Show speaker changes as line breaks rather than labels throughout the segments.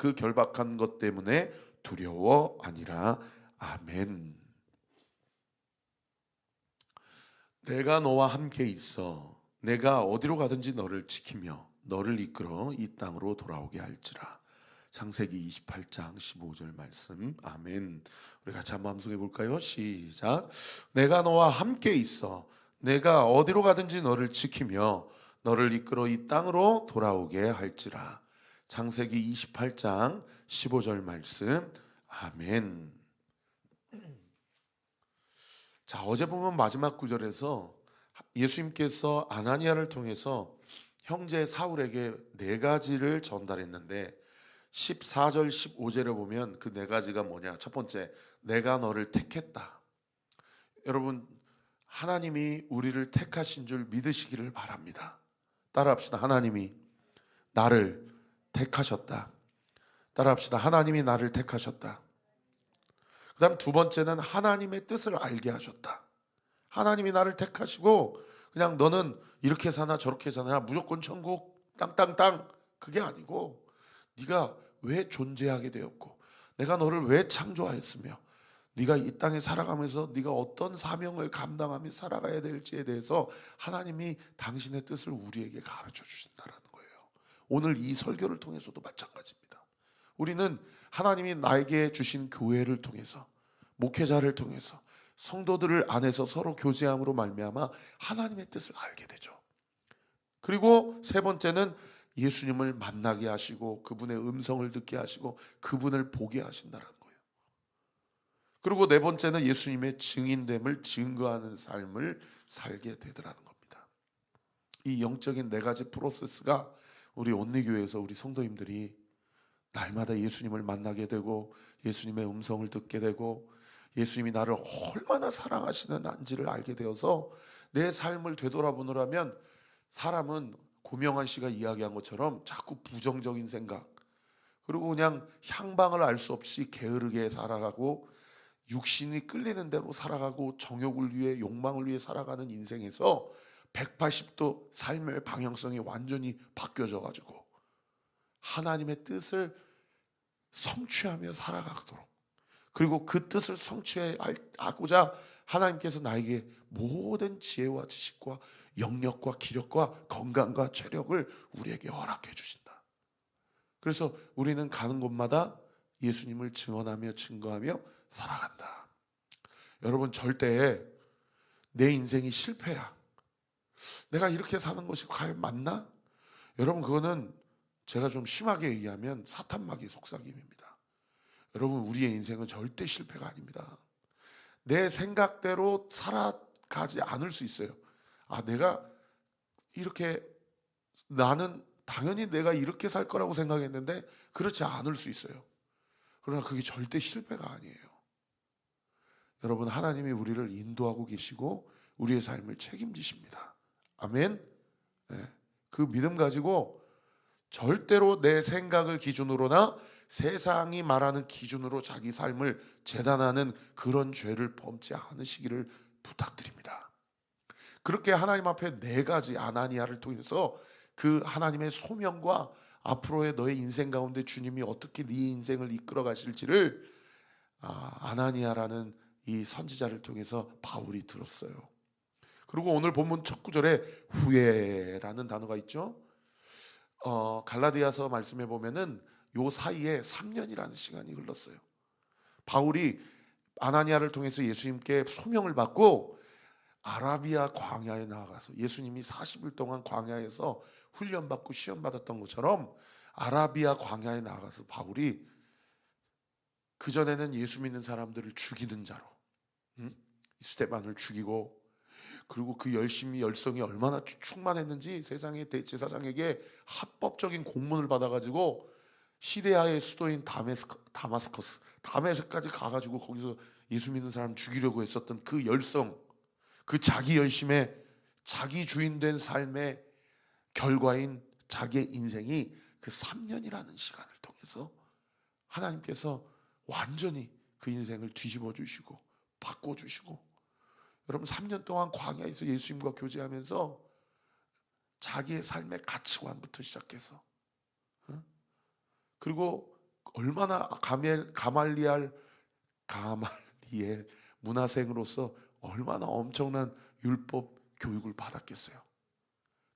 그 결박한 것 때문에 두려워 아니라. 아멘. 내가 너와 함께 있어 내가 어디로 가든지 너를 지키며 너를 이끌어 이 땅으로 돌아오게 할지라. 창세기 28장 15절 말씀. 아멘. 우리 같이 한번 함송해 볼까요? 시작. 내가 너와 함께 있어 내가 어디로 가든지 너를 지키며 너를 이끌어 이 땅으로 돌아오게 할지라. 창세기 28장 15절 말씀. 아멘. 자, 어제 보면 마지막 구절에서 예수님께서 아나니아를 통해서 형제 사울에게 네 가지를 전달했는데 14절 15절에 보면 그 네 가지가 뭐냐? 첫 번째, 내가 너를 택했다. 여러분, 하나님이 우리를 택하신 줄 믿으시기를 바랍니다. 따라합시다. 하나님이 나를 택하셨다. 따라합시다. 하나님이 나를 택하셨다. 그 다음 두 번째는 하나님의 뜻을 알게 하셨다. 하나님이 나를 택하시고 그냥 너는 이렇게 사나 저렇게 사나 무조건 천국 땅땅땅 그게 아니고 네가 왜 존재하게 되었고 내가 너를 왜 창조하였으며 네가 이 땅에 살아가면서 네가 어떤 사명을 감당하며 살아가야 될지에 대해서 하나님이 당신의 뜻을 우리에게 가르쳐 주신다는 거예요. 오늘 이 설교를 통해서도 마찬가지입니다. 우리는 하나님이 나에게 주신 교회를 통해서 목회자를 통해서 성도들을 안에서 서로 교제함으로 말미암아 하나님의 뜻을 알게 되죠. 그리고 세 번째는 예수님을 만나게 하시고 그분의 음성을 듣게 하시고 그분을 보게 하신다는 거예요. 그리고 네 번째는 예수님의 증인됨을 증거하는 삶을 살게 되더라는 겁니다. 이 영적인 네 가지 프로세스가 우리 온리교회에서 우리 성도님들이 날마다 예수님을 만나게 되고 예수님의 음성을 듣게 되고 예수님이 나를 얼마나 사랑하시는지를 알게 되어서 내 삶을 되돌아보느라면 사람은 고명환 씨가 이야기한 것처럼 자꾸 부정적인 생각 그리고 그냥 향방을 알 수 없이 게으르게 살아가고 육신이 끌리는 대로 살아가고 정욕을 위해 욕망을 위해 살아가는 인생에서 180도 삶의 방향성이 완전히 바뀌어져 가지고 하나님의 뜻을 성취하며 살아가도록 그리고 그 뜻을 성취하고자 하나님께서 나에게 모든 지혜와 지식과 영역과 기력과 건강과 체력을 우리에게 허락해 주신다. 그래서 우리는 가는 곳마다 예수님을 증언하며 증거하며 살아간다. 여러분 절대 내 인생이 실패야. 내가 이렇게 사는 것이 과연 맞나? 여러분 그거는 제가 좀 심하게 얘기하면 사탄마귀 속삭임입니다. 여러분 우리의 인생은 절대 실패가 아닙니다. 내 생각대로 살아가지 않을 수 있어요. 내가 이렇게 나는 당연히 내가 이렇게 살 거라고 생각했는데 그렇지 않을 수 있어요. 그러나 그게 절대 실패가 아니에요. 여러분 하나님이 우리를 인도하고 계시고 우리의 삶을 책임지십니다. 아멘. 네. 그 믿음 가지고 절대로 내 생각을 기준으로나 세상이 말하는 기준으로 자기 삶을 재단하는 그런 죄를 범지 않으시기를 부탁드립니다. 그렇게 하나님 앞에 네 가지 아나니아를 통해서 그 하나님의 소명과 앞으로의 너의 인생 가운데 주님이 어떻게 네 인생을 이끌어 가실지를 아나니아라는 이 선지자를 통해서 바울이 들었어요. 그리고 오늘 본문 첫 구절에 후회라는 단어가 있죠. 갈라디아서 말씀해 보면은 요 사이에 3년이라는 시간이 흘렀어요. 바울이 아나니아를 통해서 예수님께 소명을 받고 아라비아 광야에 나아가서 예수님이 40일 동안 광야에서 훈련받고 시험받았던 것처럼 아라비아 광야에 나아가서 바울이 그전에는 예수 믿는 사람들을 죽이는 자로 스데반을 죽이고 그리고 그 열성이 얼마나 충만했는지 세상의 대제사장에게 합법적인 공문을 받아가지고 시리아의 수도인 다메섹까지 가가지고 거기서 예수 믿는 사람 죽이려고 했었던 그 열성, 그 자기 열심의 자기 주인 된 삶의 결과인 자기의 인생이 그 3년이라는 시간을 통해서 하나님께서 완전히 그 인생을 뒤집어 주시고 바꿔 주시고 여러분 3년 동안 광야에서 예수님과 교제하면서 자기의 삶의 가치관부터 시작해서 그리고 얼마나 가말리엘 문화생으로서 얼마나 엄청난 율법 교육을 받았겠어요.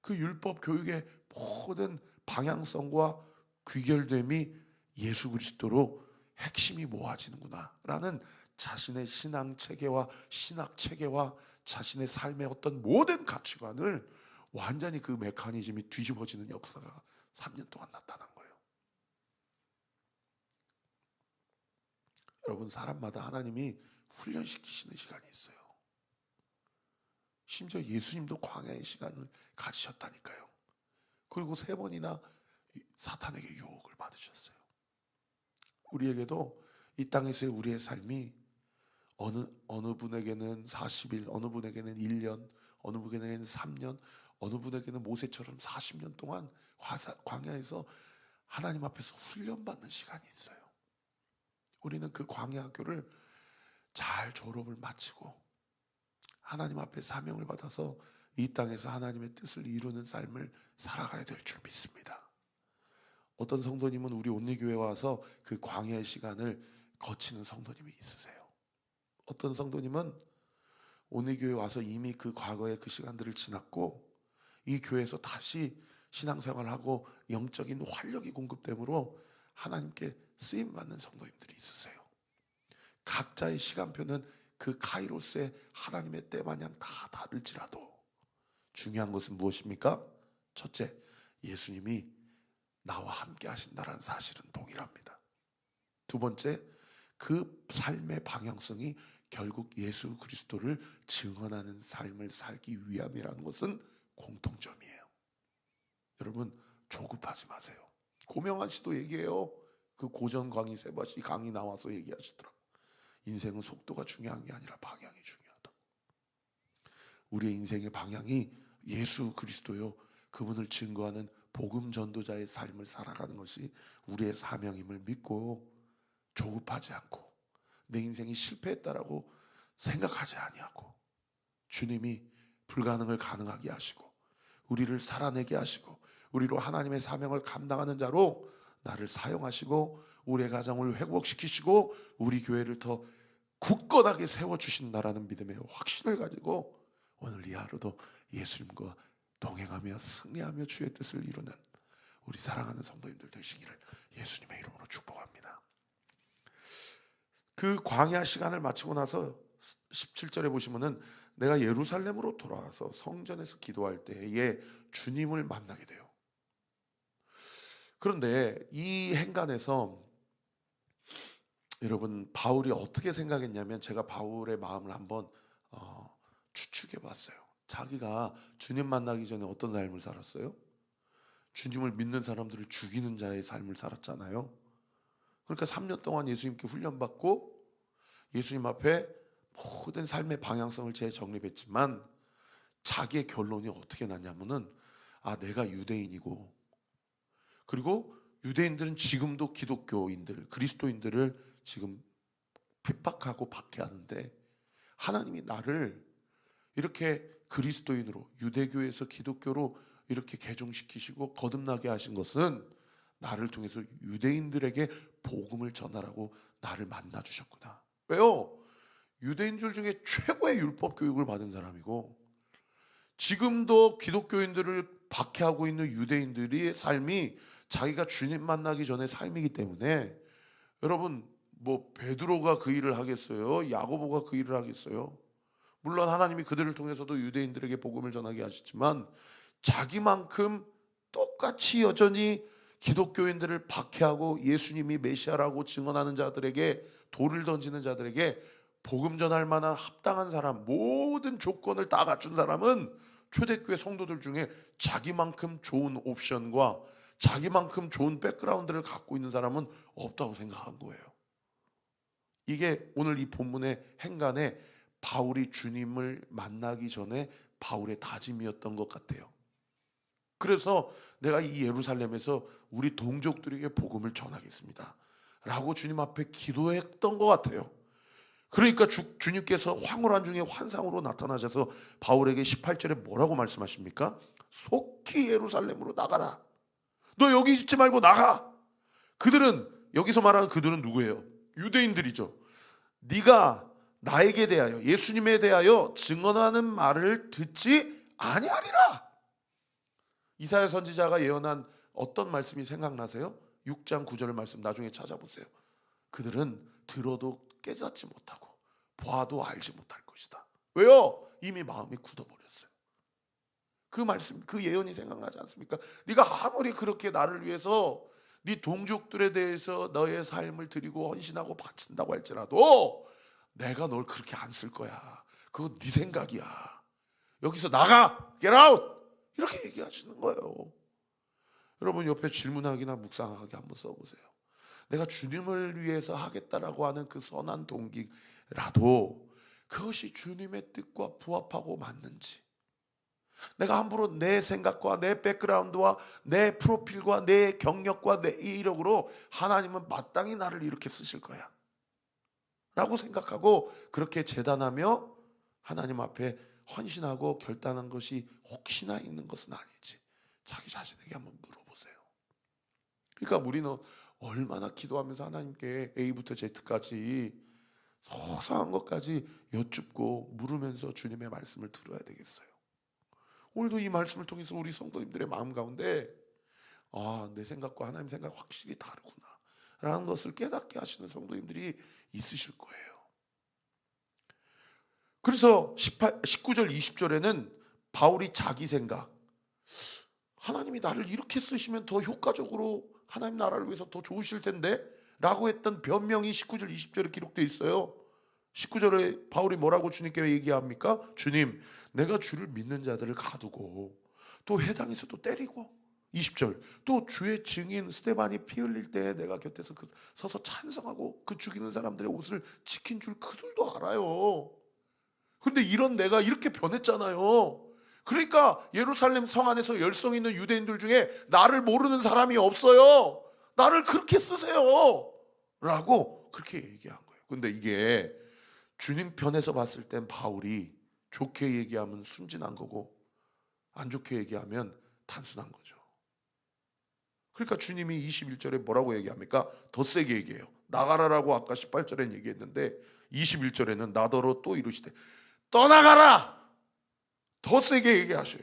그 율법 교육의 모든 방향성과 귀결됨이 예수 그리스도로 핵심이 모아지는구나 라는 자신의 신앙 체계와 신학 체계와 자신의 삶의 어떤 모든 가치관을 완전히 그 메커니즘이 뒤집어지는 역사가 3년 동안 나타난 거예요. 여러분, 사람마다 하나님이 훈련시키시는 시간이 있어요. 심지어 예수님도 광야의 시간을 가지셨다니까요. 그리고 3번이나 사탄에게 유혹을 받으셨어요. 우리에게도 이 땅에서의 우리의 삶이 어느 분에게는 40일, 어느 분에게는 1년, 어느 분에게는 3년, 어느 분에게는 모세처럼 40년 동안 광야에서 하나님 앞에서 훈련받는 시간이 있어요. 우리는 그 광야 학교를 잘 졸업을 마치고 하나님 앞에 사명을 받아서 이 땅에서 하나님의 뜻을 이루는 삶을 살아가야 될 줄 믿습니다. 어떤 성도님은 우리 온리교회에 와서 그 광야의 시간을 거치는 성도님이 있으세요. 어떤 성도님은 온리교회에 와서 이미 그 과거의 그 시간들을 지났고 이 교회에서 다시 신앙생활을 하고 영적인 활력이 공급되므로 하나님께 쓰임받는 성도님들이 있으세요. 각자의 시간표는 그 카이로스의 하나님의 때마냥 다 다를지라도 중요한 것은 무엇입니까? 첫째, 예수님이 나와 함께 하신다는 사실은 동일합니다. 두 번째, 그 삶의 방향성이 결국 예수 그리스도를 증언하는 삶을 살기 위함이라는 것은 공통점이에요. 여러분, 조급하지 마세요. 고명한 씨도 얘기해요. 그 고전 강의 세바시 강의 나와서 얘기하시더라고요. 인생은 속도가 중요한 게 아니라 방향이 중요하다. 우리의 인생의 방향이 예수 그리스도요, 그분을 증거하는 복음 전도자의 삶을 살아가는 것이 우리의 사명임을 믿고 조급하지 않고 내 인생이 실패했다라고 생각하지 아니하고 주님이 불가능을 가능하게 하시고 우리를 살아내게 하시고 우리로 하나님의 사명을 감당하는 자로 나를 사용하시고 우리의 가정을 회복시키시고 우리 교회를 더 굳건하게 세워주신다라는 믿음의 확신을 가지고 오늘 이 하루도 예수님과 동행하며 승리하며 주의 뜻을 이루는 우리 사랑하는 성도님들 되시기를 예수님의 이름으로 축복합니다. 그 광야 시간을 마치고 나서 17절에 보시면은 내가 예루살렘으로 돌아와서 성전에서 기도할 때에 주님을 만나게 돼요. 그런데 이 행간에서 여러분, 바울이 어떻게 생각했냐면 제가 바울의 마음을 한번 추측해 봤어요. 자기가 주님 만나기 전에 어떤 삶을 살았어요? 주님을 믿는 사람들을 죽이는 자의 삶을 살았잖아요. 그러니까 3년 동안 예수님께 훈련받고 예수님 앞에 모든 삶의 방향성을 재정립했지만 자기의 결론이 어떻게 났냐면은 내가 유대인이고 그리고 유대인들은 지금도 기독교인들, 그리스도인들을 지금 핍박하고 박해하는데 하나님이 나를 이렇게 그리스도인으로 유대교에서 기독교로 이렇게 개종시키시고 거듭나게 하신 것은 나를 통해서 유대인들에게 복음을 전하라고 나를 만나 주셨구나. 왜요? 유대인들 중에 최고의 율법 교육을 받은 사람이고 지금도 기독교인들을 박해하고 있는 유대인들의 삶이 자기가 주님 만나기 전에 삶이기 때문에 여러분, 뭐 베드로가 그 일을 하겠어요? 야고보가 그 일을 하겠어요? 물론 하나님이 그들을 통해서도 유대인들에게 복음을 전하게 하셨지만 자기만큼 똑같이 여전히 기독교인들을 박해하고 예수님이 메시아라고 증언하는 자들에게 돌을 던지는 자들에게 복음 전할 만한 합당한 사람, 모든 조건을 다 갖춘 사람은 초대교회 성도들 중에 자기만큼 좋은 옵션과 자기만큼 좋은 백그라운드를 갖고 있는 사람은 없다고 생각한 거예요. 이게 오늘 이 본문의 행간에 바울이 주님을 만나기 전에 바울의 다짐이었던 것 같아요. 그래서 내가 이 예루살렘에서 우리 동족들에게 복음을 전하겠습니다 라고 주님 앞에 기도했던 것 같아요. 그러니까 주님께서 황홀한 중에 환상으로 나타나셔서 바울에게 18절에 뭐라고 말씀하십니까? 속히 예루살렘으로 나가라. 너 여기 있지 말고 나가. 그들은 여기서 말하는 그들은 누구예요? 유대인들이죠. 네가 나에게 대하여 예수님에 대하여 증언하는 말을 듣지 아니하리라. 이사야 선지자가 예언한 어떤 말씀이 생각나세요? 6장 9절 말씀 나중에 찾아보세요. 그들은 들어도 깨닫지 못하고 봐도 알지 못할 것이다. 왜요? 이미 마음이 굳어버렸어요. 그 말씀, 그 예언이 생각나지 않습니까? 네가 아무리 그렇게 나를 위해서 네 동족들에 대해서 너의 삶을 드리고 헌신하고 바친다고 할지라도 내가 널 그렇게 안 쓸 거야. 그거 네 생각이야. 여기서 나가! Get out! 이렇게 얘기하시는 거예요. 여러분 옆에 질문하기나 묵상하기 한번 써보세요. 내가 주님을 위해서 하겠다라고 하는 그 선한 동기라도 그것이 주님의 뜻과 부합하고 맞는지, 내가 함부로 내 생각과 내 백그라운드와 내 프로필과 내 경력과 내 이력으로 하나님은 마땅히 나를 이렇게 쓰실 거야 라고 생각하고 그렇게 재단하며 하나님 앞에 헌신하고 결단한 것이 혹시나 있는 것은 아닌지 자기 자신에게 한번 물어보세요. 그러니까 우리는 얼마나 기도하면서 하나님께 A부터 Z까지 소소한 것까지 여쭙고 물으면서 주님의 말씀을 들어야 되겠어요. 오늘도 이 말씀을 통해서 우리 성도님들의 마음 가운데 내 생각과 하나님 생각 확실히 다르구나 라는 것을 깨닫게 하시는 성도님들이 있으실 거예요. 그래서 19절 20절에는 바울이 자기 생각, 하나님이 나를 이렇게 쓰시면 더 효과적으로 하나님 나라를 위해서 더 좋으실 텐데 라고 했던 변명이 19절 20절에 기록되어 있어요. 19절에 바울이 뭐라고 주님께 얘기합니까? 주님, 내가 주를 믿는 자들을 가두고 또 회당에서 또 때리고, 20절 또 주의 증인 스데반이 피 흘릴 때 내가 곁에서 서서 찬성하고 그 죽이는 사람들의 옷을 지킨 줄 그들도 알아요. 근데 이런 내가 이렇게 변했잖아요. 그러니까 예루살렘 성 안에서 열성 있는 유대인들 중에 나를 모르는 사람이 없어요. 나를 그렇게 쓰세요 라고 그렇게 얘기한 거예요. 근데 이게 주님 편에서 봤을 땐 바울이 좋게 얘기하면 순진한 거고 안 좋게 얘기하면 단순한 거죠. 그러니까 주님이 21절에 뭐라고 얘기합니까? 더 세게 얘기해요. 나가라라고 아까 18절엔 얘기했는데 21절에는 나더러 또 이르시되 떠나가라! 더 세게 얘기하셔요.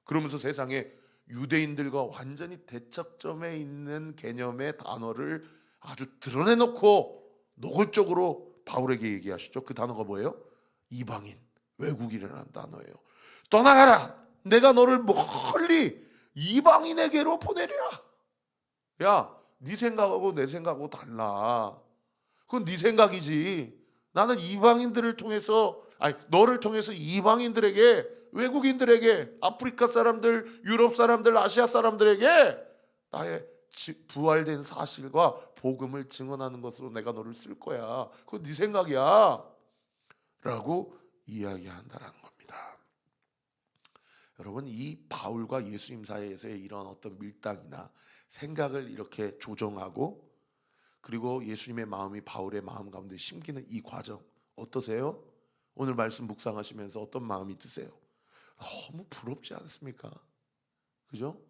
그러면서 세상에 유대인들과 완전히 대척점에 있는 개념의 단어를 아주 드러내놓고 노골적으로 바울에게 얘기하시죠. 그 단어가 뭐예요? 이방인, 외국인이라는 단어예요. 떠나가라! 내가 너를 멀리 이방인에게로 보내리라. 야, 네 생각하고 내 생각하고 달라. 그건 네 생각이지. 나는 이방인들을 통해서, 너를 통해서 이방인들에게, 외국인들에게, 아프리카 사람들, 유럽 사람들, 아시아 사람들에게 나의 부활된 사실과 복음을 증언하는 것으로 내가 너를 쓸 거야. 그건 네 생각이야 라고 이야기한다는 겁니다. 여러분, 이 바울과 예수님 사이에서의 이런 어떤 밀당이나 생각을 이렇게 조정하고 그리고 예수님의 마음이 바울의 마음 가운데 심기는 이 과정 어떠세요? 오늘 말씀 묵상하시면서 어떤 마음이 드세요? 너무 부럽지 않습니까? 그죠?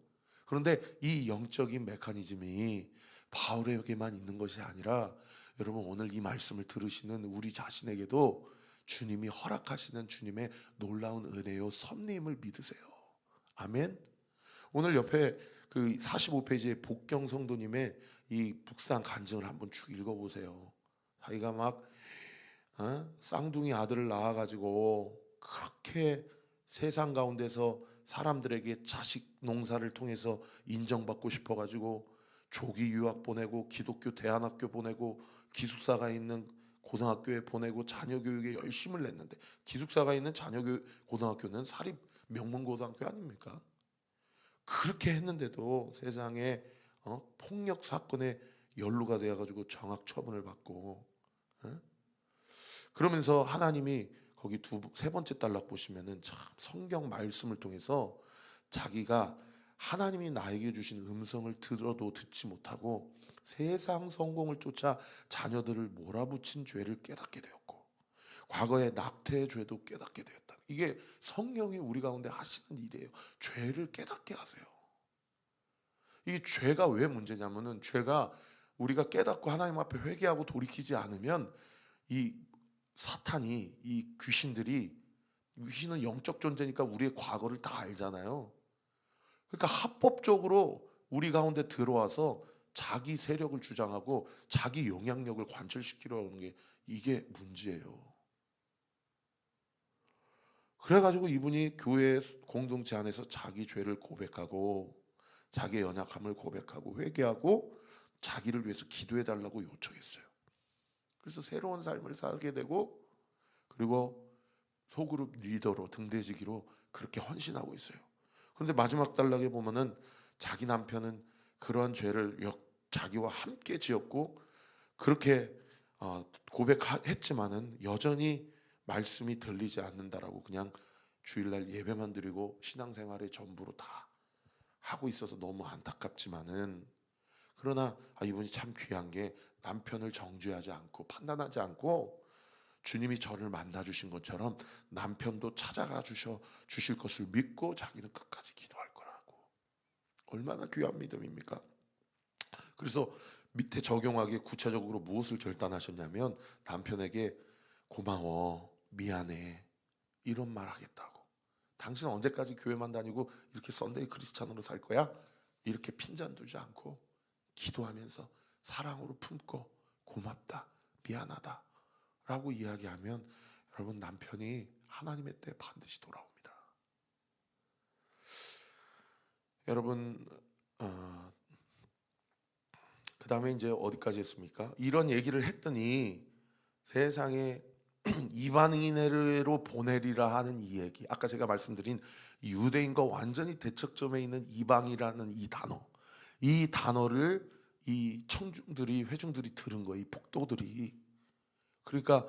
그런데 이 영적인 메커니즘이 바울에게만 있는 것이 아니라 여러분 오늘 이 말씀을 들으시는 우리 자신에게도 주님이 허락하시는 주님의 놀라운 은혜요 섭리임을 믿으세요. 아멘. 오늘 옆에 그 45페이지의 복경 성도님의 이 묵상 간증을 한번 쭉 읽어보세요. 자기가 막 쌍둥이 아들을 낳아가지고 그렇게 세상 가운데서 사람들에게 자식 농사를 통해서 인정받고 싶어가지고 조기 유학 보내고 기독교 대안학교 보내고 기숙사가 있는 고등학교에 보내고 자녀 교육에 열심을 냈는데, 기숙사가 있는 자녀 고등학교는 사립 명문고등학교 아닙니까? 그렇게 했는데도 세상에 폭력 사건에 연루가 되어가지고 정학 처분을 받고, 그러면서 하나님이 거기 세 번째 단락 보시면은 참 성경 말씀을 통해서 자기가 하나님이 나에게 주신 음성을 들어도 듣지 못하고 세상 성공을 쫓아 자녀들을 몰아붙인 죄를 깨닫게 되었고 과거의 낙태의 죄도 깨닫게 되었다. 이게 성령이 우리 가운데 하시는 일이에요. 죄를 깨닫게 하세요. 이 죄가 왜 문제냐면은 죄가 우리가 깨닫고 하나님 앞에 회개하고 돌이키지 않으면 이 사탄이, 이 귀신은 영적 존재니까 우리의 과거를 다 알잖아요. 그러니까 합법적으로 우리 가운데 들어와서 자기 세력을 주장하고 자기 영향력을 관철시키려는 게 이게 문제예요. 그래가지고 이분이 교회 공동체 안에서 자기 죄를 고백하고 자기의 연약함을 고백하고 회개하고 자기를 위해서 기도해달라고 요청했어요. 그래서 새로운 삶을 살게 되고, 그리고 소그룹 리더로, 등대지기로 그렇게 헌신하고 있어요. 그런데 마지막 단락에 보면은 자기 남편은 그러한 죄를 자기와 함께 지었고 그렇게 고백했지만은 여전히 말씀이 들리지 않는다라고 그냥 주일날 예배만 드리고 신앙생활의 전부로 다 하고 있어서 너무 안타깝지만은, 그러나 이분이 참 귀한 게 남편을 정죄하지 않고 판단하지 않고 주님이 저를 만나 주신 것처럼 남편도 찾아가 주실 것을 믿고 자기는 끝까지 기도할 거라고. 얼마나 귀한 믿음입니까? 그래서 밑에 적용하기에 구체적으로 무엇을 결단하셨냐면 남편에게 고마워, 미안해, 이런 말 하겠다고. 당신은 언제까지 교회만 다니고 이렇게 썬데이 크리스찬으로 살 거야? 이렇게 핀잔 두지 않고 기도하면서 사랑으로 품고 고맙다, 미안하다 라고 이야기하면 여러분, 남편이 하나님의 때에 반드시 돌아옵니다. 여러분, 그 다음에 이제 어디까지 했습니까? 이런 얘기를 했더니 세상에 이방인으로 보내리라 하는 이 얘기, 아까 제가 말씀드린 유대인과 완전히 대척점에 있는 이방이라는 이 단어를 이 회중들이 들은 거예요. 이 폭도들이. 그러니까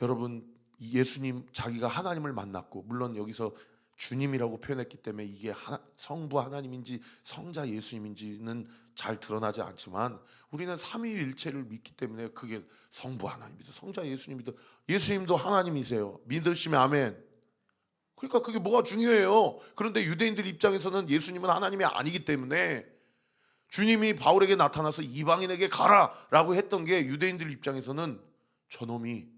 여러분, 예수님 자기가 하나님을 만났고, 물론 여기서 주님이라고 표현했기 때문에 이게 성부 하나님인지 성자 예수님인지는 잘 드러나지 않지만 우리는 삼위일체를 믿기 때문에 그게 성부 하나님이다, 성자 예수님이다, 예수님도 하나님이세요. 믿으시면 아멘. 그러니까 그게 뭐가 중요해요. 그런데 유대인들 입장에서는 예수님은 하나님이 아니기 때문에 주님이 바울에게 나타나서 이방인에게 가라라고 했던 게 유대인들 입장에서는 저놈이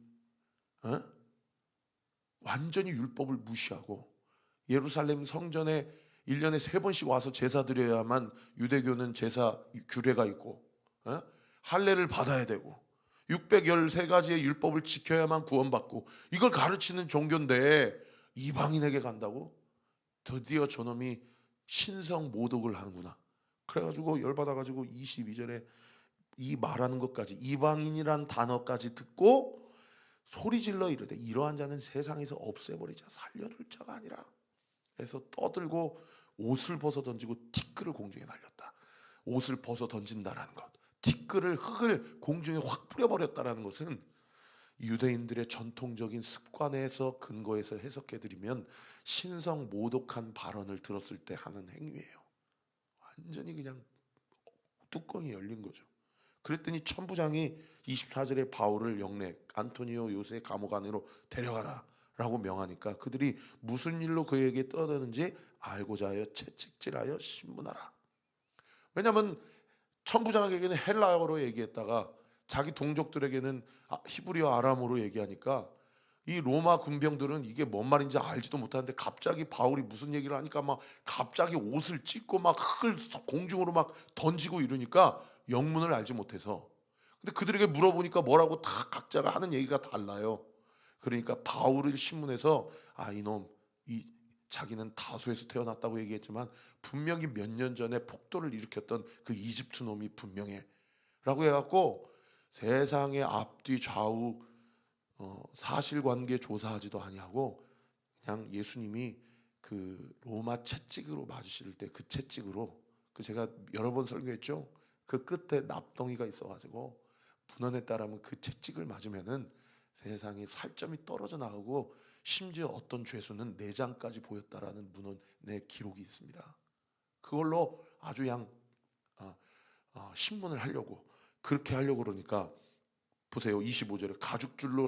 완전히 율법을 무시하고 예루살렘 성전에 1년에 3번씩 와서 제사 드려야만 유대교는 제사 규례가 있고 할례를 받아야 되고 613가지의 율법을 지켜야만 구원받고 이걸 가르치는 종교인데 이방인에게 간다고? 드디어 저놈이 신성 모독을 하는구나. 그래가지고 열받아가지고 22절에 이 말하는 것까지, 이방인이란 단어까지 듣고 소리질러 이르되 이러한 자는 세상에서 없애버리자, 살려둘 자가 아니라. 그래서 떠들고 옷을 벗어 던지고 티끌을 공중에 날렸다. 옷을 벗어 던진다라는 것, 흙을 공중에 확 뿌려버렸다라는 것은 유대인들의 전통적인 습관에서 근거해서 해석해드리면 신성 모독한 발언을 들었을 때 하는 행위예요. 완전히 그냥 뚜껑이 열린 거죠. 그랬더니 천부장이 24절에 바울을 안토니오 요새 감옥 안으로 데려가라 라고 명하니까 그들이 무슨 일로 그에게 떠드는지 알고자 하여 채찍질하여 신문하라. 왜냐하면 천부장에게는 헬라어로 얘기했다가 자기 동족들에게는 히브리어 아람어로 얘기하니까 이 로마 군병들은 이게 뭔 말인지 알지도 못하는데 갑자기 바울이 무슨 얘기를 하니까 막 갑자기 옷을 찢고 막 흙을 공중으로 막 던지고 이러니까 영문을 알지 못해서. 근데 그들에게 물어보니까 뭐라고 다 각자가 하는 얘기가 달라요. 그러니까 바울을 신문해서 이놈 자기는 다소에서 태어났다고 얘기했지만 분명히 몇 년 전에 폭도를 일으켰던 그 이집트 놈이 분명해 라고 해갖고 세상의 앞뒤 좌우 사실관계 조사하지도 아니하고 그냥 예수님이 그 로마 채찍으로 맞으실 때 그 채찍으로, 제가 여러 번 설교했죠. 그 끝에 납덩이가 있어가지고 문헌에 따르면 그 채찍을 맞으면은 세상에 살점이 떨어져 나가고 심지어 어떤 죄수는 내장까지 보였다라는 문헌의 기록이 있습니다. 그걸로 아주 그냥 신문을 하려고 그렇게 하려고 그러니까 보세요. 25절에 가죽줄로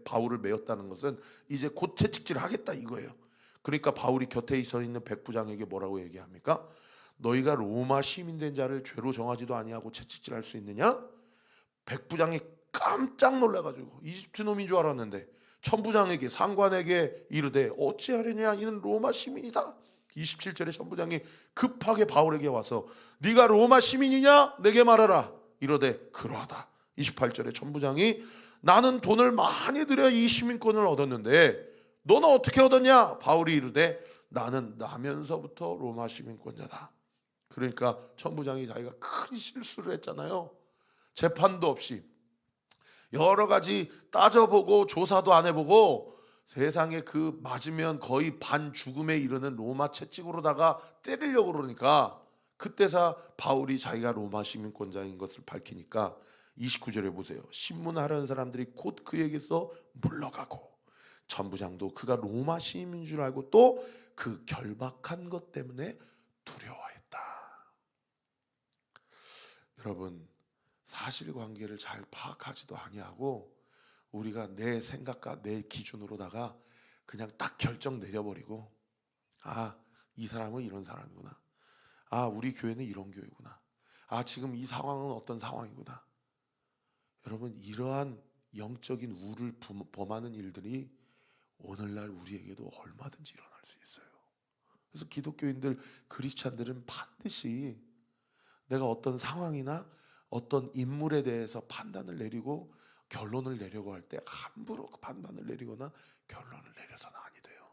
바울을 메었다는 것은 이제 곧 채찍질 하겠다 이거예요. 그러니까 바울이 곁에 있어 있는 백부장에게 뭐라고 얘기합니까? 너희가 로마 시민 된 자를 죄로 정하지도 아니하고 채찍질할 수 있느냐? 백부장이 깜짝 놀라가지고 이집트 놈인 줄 알았는데 천부장에게 상관에게 이르되 어찌하려냐 이는 로마 시민이다. 27절에 천부장이 급하게 바울에게 와서 네가 로마 시민이냐 내게 말하라 이르되 그러하다. 28절에 천부장이 나는 돈을 많이 들여 이 시민권을 얻었는데 너는 어떻게 얻었냐? 바울이 이르되 나는 나면서부터 로마 시민권자다. 그러니까 천부장이 자기가 큰 실수를 했잖아요. 재판도 없이 여러 가지 따져보고 조사도 안 해보고 세상에 그 맞으면 거의 반 죽음에 이르는 로마 채찍으로다가 때리려고 그러니까 그때서 바울이 자기가 로마 시민권자인 것을 밝히니까 29절에 보세요. 신문하려는 사람들이 곧 그에게서 물러가고 천부장도 그가 로마 시민인 줄 알고 또 그 결박한 것 때문에 두려워했다. 여러분, 사실관계를 잘 파악하지도 아니하고 우리가 내 생각과 내 기준으로다가 그냥 딱 결정 내려버리고 이 사람은 이런 사람이구나. 우리 교회는 이런 교회구나. 지금 이 상황은 어떤 상황이구나. 여러분, 이러한 영적인 우를 범하는 일들이 오늘날 우리에게도 얼마든지 일어날 수 있어요. 그래서 기독교인들, 크리스찬들은 반드시 내가 어떤 상황이나 어떤 인물에 대해서 판단을 내리고 결론을 내려고 할 때 함부로 판단을 내리거나 결론을 내려서는 아니 돼요.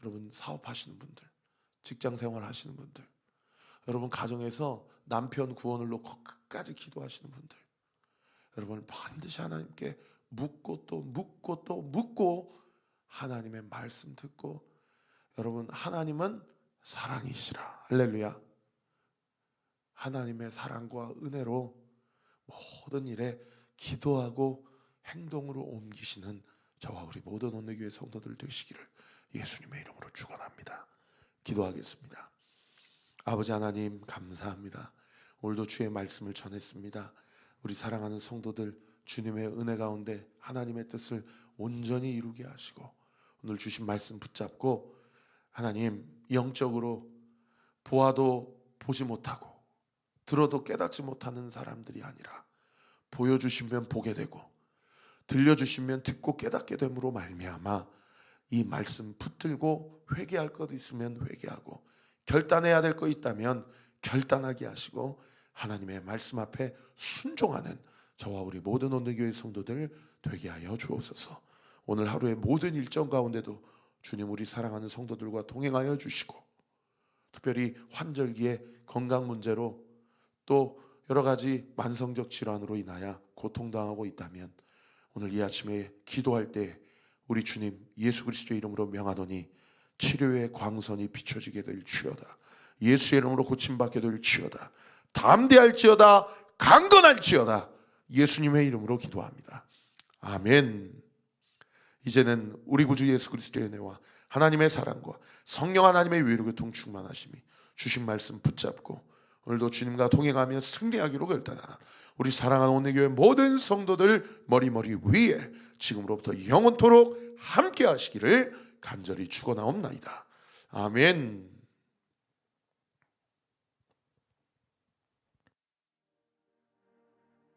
여러분, 사업하시는 분들, 직장생활 하시는 분들, 여러분 가정에서 남편 구원을 놓고 끝까지 기도하시는 분들, 여러분 반드시 하나님께 묻고 또 묻고 또 묻고 하나님의 말씀 듣고, 여러분 하나님은 사랑이시라. 할렐루야. 하나님의 사랑과 은혜로 모든 일에 기도하고 행동으로 옮기시는 저와 우리 모든 온누교회 성도들 되시기를 예수님의 이름으로 축원합니다. 기도하겠습니다. 아버지 하나님 감사합니다. 오늘도 주의 말씀을 전했습니다. 우리 사랑하는 성도들 주님의 은혜 가운데 하나님의 뜻을 온전히 이루게 하시고 오늘 주신 말씀 붙잡고 하나님 영적으로 보아도 보지 못하고 들어도 깨닫지 못하는 사람들이 아니라 보여주시면 보게 되고 들려주시면 듣고 깨닫게 됨으로 말미암아 이 말씀 붙들고 회개할 것 있으면 회개하고 결단해야 될 것 있다면 결단하게 하시고 하나님의 말씀 앞에 순종하는 저와 우리 모든 온누교회 성도들 되게 하여 주옵소서. 오늘 하루의 모든 일정 가운데도 주님 우리 사랑하는 성도들과 동행하여 주시고 특별히 환절기에 건강 문제로 또 여러 가지 만성적 질환으로 인하여 고통당하고 있다면 오늘 이 아침에 기도할 때 우리 주님 예수 그리스도의 이름으로 명하노니 치료의 광선이 비춰지게 될지어다. 예수의 이름으로 고침받게 될지어다. 담대할지어다. 강건할지어다. 예수님의 이름으로 기도합니다. 아멘. 이제는 우리 구주 예수 그리스도의 은혜와 하나님의 사랑과 성령 하나님의 위로교통 충만하심이 주신 말씀 붙잡고 오늘도 주님과 동행하며 승리하기로 결단하는 우리 사랑하는 온누교회 모든 성도들 머리 위에 지금으로부터 영원토록 함께 하시기를 간절히 축원하옵나이다. 아멘.